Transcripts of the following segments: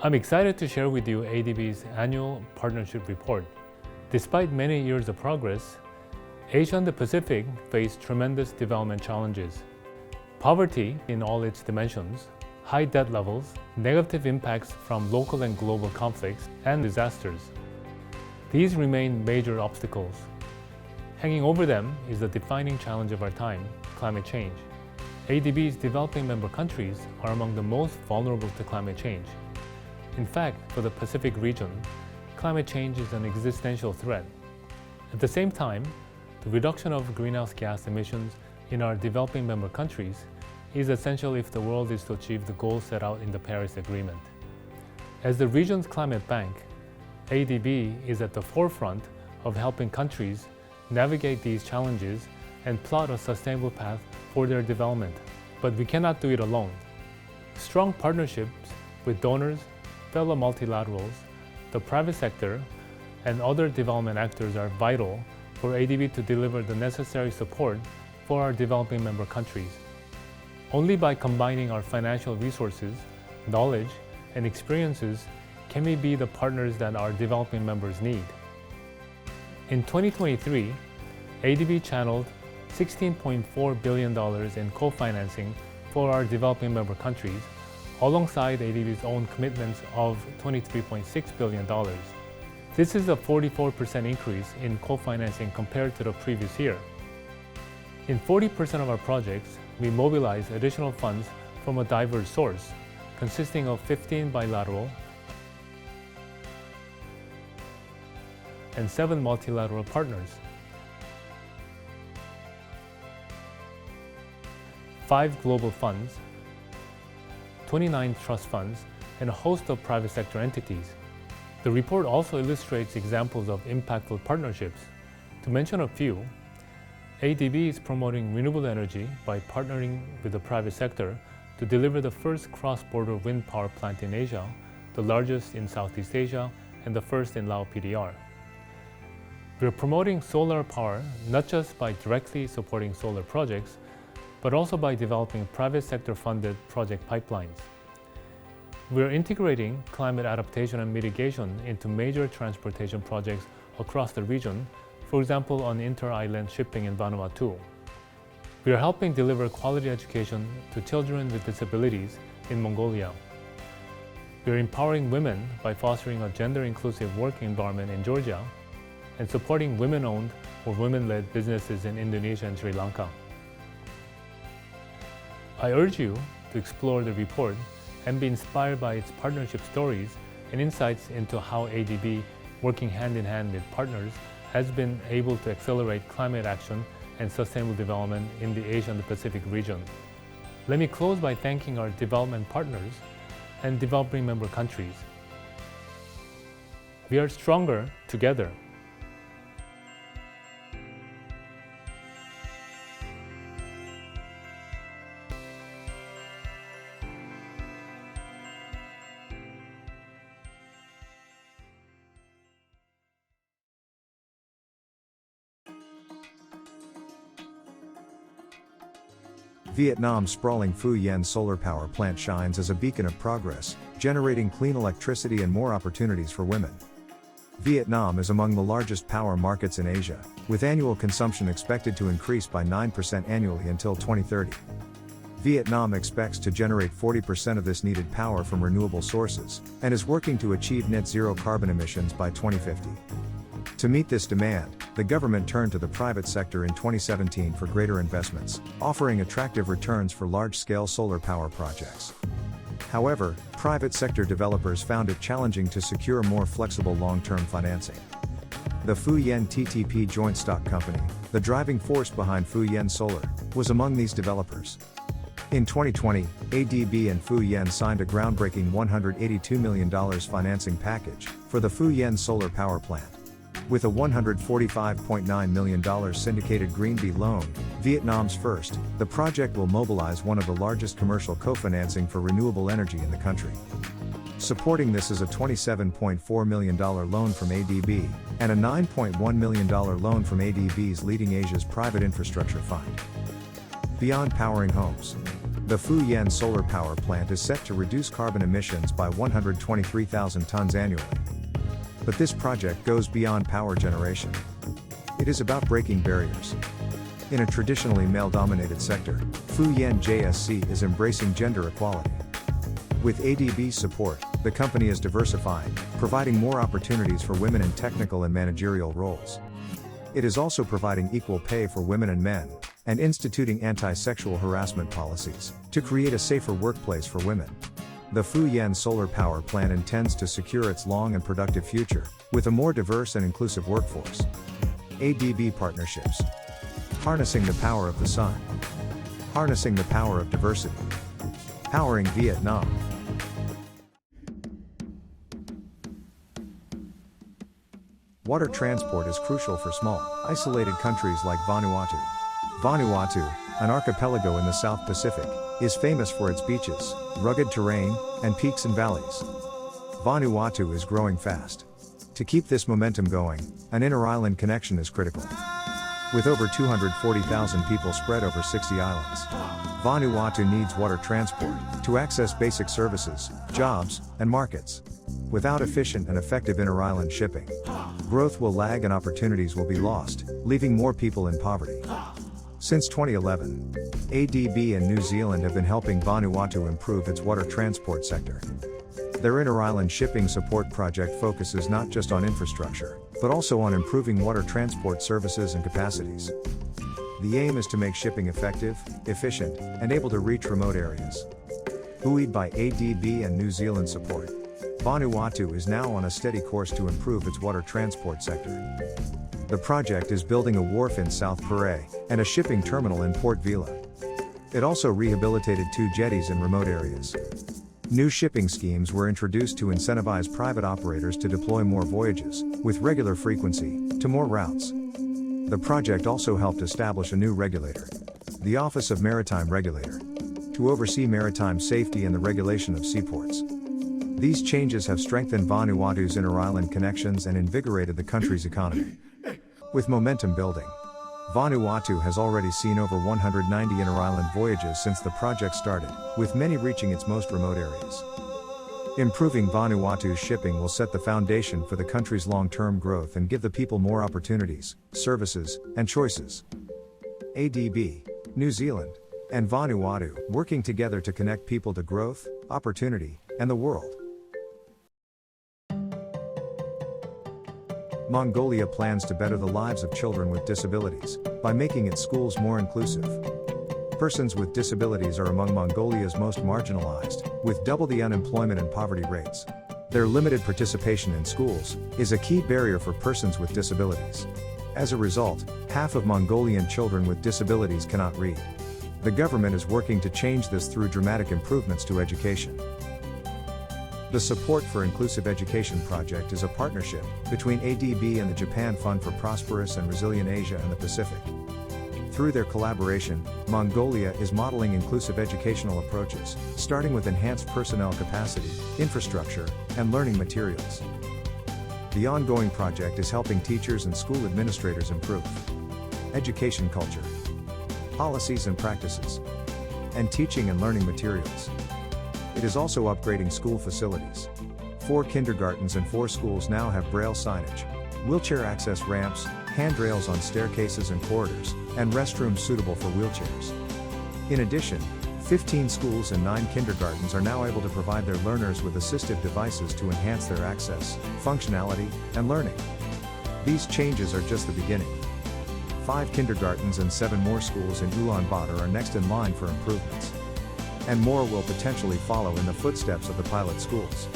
I'm excited to share with you ADB's annual partnership report. Despite many years of progress, Asia and the Pacific face tremendous development challenges. Poverty in all its dimensions, high debt levels, negative impacts from local and global conflicts, and disasters. These remain major obstacles. Hanging over them is the defining challenge of our time, climate change. ADB's developing member countries are among the most vulnerable to climate change. In fact, for the Pacific region, climate change is an existential threat. At the same time, the reduction of greenhouse gas emissions in our developing member countries is essential if the world is to achieve the goals set out in the Paris Agreement. As the region's climate bank, ADB is at the forefront of helping countries navigate these challenges and plot a sustainable path for their development. But we cannot do it alone. Strong partnerships with donors, fellow multilaterals, the private sector, and other development actors are vital for ADB to deliver the necessary support for our developing member countries. Only by combining our financial resources, knowledge, and experiences can we be the partners that our developing members need. In 2023, ADB channeled $16.4 billion in co-financing for our developing member countries, alongside ADB's own commitments of $23.6 billion. This is a 44% increase in co-financing compared to the previous year. In 40% of our projects, we mobilize additional funds from a diverse source, consisting of 15 bilateral and 7 multilateral partners. 5 global funds, 29 trust funds, and a host of private sector entities. The report also illustrates examples of impactful partnerships. To mention a few, ADB is promoting renewable energy by partnering with the private sector to deliver the first cross-border wind power plant in Asia, the largest in Southeast Asia, and the first in Lao PDR. We are promoting solar power not just by directly supporting solar projects, but also by developing private sector-funded project pipelines. We are integrating climate adaptation and mitigation into major transportation projects across the region, for example on inter-island shipping in Vanuatu. We are helping deliver quality education to children with disabilities in Mongolia. We are empowering women by fostering a gender-inclusive work environment in Georgia and supporting women-owned or women-led businesses in Indonesia and Sri Lanka. I urge you to explore the report and be inspired by its partnership stories and insights into how ADB, working hand-in-hand with partners, has been able to accelerate climate action and sustainable development in the Asia and the Pacific region. Let me close by thanking our development partners and developing member countries. We are stronger together. Vietnam's sprawling Phu Yen solar power plant shines as a beacon of progress, generating clean electricity and more opportunities for women. Vietnam is among the largest power markets in Asia, with annual consumption expected to increase by 9% annually until 2030. Vietnam expects to generate 40% of this needed power from renewable sources, and is working to achieve net zero carbon emissions by 2050. To meet this demand, the government turned to the private sector in 2017 for greater investments, offering attractive returns for large-scale solar power projects. However, private sector developers found it challenging to secure more flexible long-term financing. The Phu Yen TTP joint stock company, the driving force behind Phu Yen Solar, was among these developers. In 2020, ADB and Phu Yen signed a groundbreaking $182 million financing package for the Phu Yen solar power plant. With a $145.9 million syndicated Green B loan, Vietnam's first, the project will mobilize one of the largest commercial co-financing for renewable energy in the country. Supporting this is a $27.4 million loan from ADB, and a $9.1 million loan from ADB's leading Asia's private infrastructure fund. Beyond powering homes, The Phu Yen solar power plant is set to reduce carbon emissions by 123,000 tons annually. But this project goes beyond power generation. It is about breaking barriers. In a traditionally male-dominated sector, Phu Yen JSC is embracing gender equality. With ADB's support, the company is diversifying, providing more opportunities for women in technical and managerial roles. It is also providing equal pay for women and men, and instituting anti-sexual harassment policies to create a safer workplace for women. The Phu Yen solar power plant intends to secure its long and productive future, with a more diverse and inclusive workforce. ADB Partnerships. Harnessing the power of the sun. Harnessing the power of diversity. Powering Vietnam. Water transport is crucial for small, isolated countries like Vanuatu. Vanuatu, an archipelago in the South Pacific, is famous for its beaches, rugged terrain, and peaks and valleys. Vanuatu is growing fast. To keep this momentum going, an inter-island connection is critical. With over 240,000 people spread over 60 islands, Vanuatu needs water transport to access basic services, jobs, and markets. Without efficient and effective inter-island shipping, growth will lag and opportunities will be lost, leaving more people in poverty. Since 2011, ADB and New Zealand have been helping Vanuatu improve its water transport sector. Their inter-island shipping support project focuses not just on infrastructure, but also on improving water transport services and capacities. The aim is to make shipping effective, efficient, and able to reach remote areas. Buoyed by ADB and New Zealand support, Vanuatu is now on a steady course to improve its water transport sector. The project is building a wharf in South Pare, and a shipping terminal in Port Vila. It also rehabilitated 2 jetties in remote areas. New shipping schemes were introduced to incentivize private operators to deploy more voyages, with regular frequency, to more routes. The project also helped establish a new regulator, the Office of Maritime Regulator, to oversee maritime safety and the regulation of seaports. These changes have strengthened Vanuatu's inter-island connections and invigorated the country's economy. With momentum building, Vanuatu has already seen over 190 inter-island voyages since the project started, with many reaching its most remote areas. Improving Vanuatu's shipping will set the foundation for the country's long-term growth and give the people more opportunities, services, and choices. ADB, New Zealand, and Vanuatu, working together to connect people to growth, opportunity, and the world. Mongolia plans to better the lives of children with disabilities by making its schools more inclusive. Persons with disabilities are among Mongolia's most marginalized, with double the unemployment and poverty rates. Their limited participation in schools is a key barrier for persons with disabilities. As a result, half of Mongolian children with disabilities cannot read. The government is working to change this through dramatic improvements to education. The Support for Inclusive Education project is a partnership between ADB and the Japan Fund for Prosperous and Resilient Asia and the Pacific. Through their collaboration, Mongolia is modeling inclusive educational approaches, starting with enhanced personnel capacity, infrastructure, and learning materials. The ongoing project is helping teachers and school administrators improve education culture, policies and practices, and teaching and learning materials. It is also upgrading school facilities. 4 kindergartens and 4 schools now have braille signage, wheelchair access ramps, handrails on staircases and corridors, and restrooms suitable for wheelchairs. In addition, 15 schools and 9 kindergartens are now able to provide their learners with assistive devices to enhance their access, functionality, and learning. These changes are just the beginning. 5 kindergartens and 7 more schools in Ulaanbaatar are next in line for improvements. And more will potentially follow in the footsteps of the pilot schools,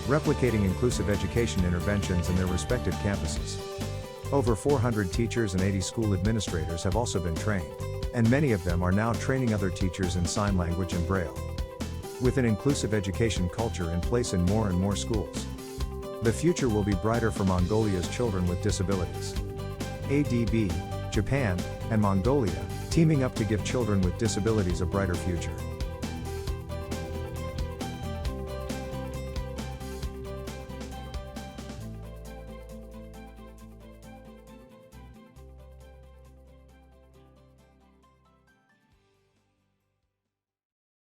replicating inclusive education interventions in their respective campuses. Over 400 teachers and 80 school administrators have also been trained, and many of them are now training other teachers in sign language and braille. With an inclusive education culture in place in more and more schools, the future will be brighter for Mongolia's children with disabilities. ADB, Japan, and Mongolia, teaming up to give children with disabilities a brighter future.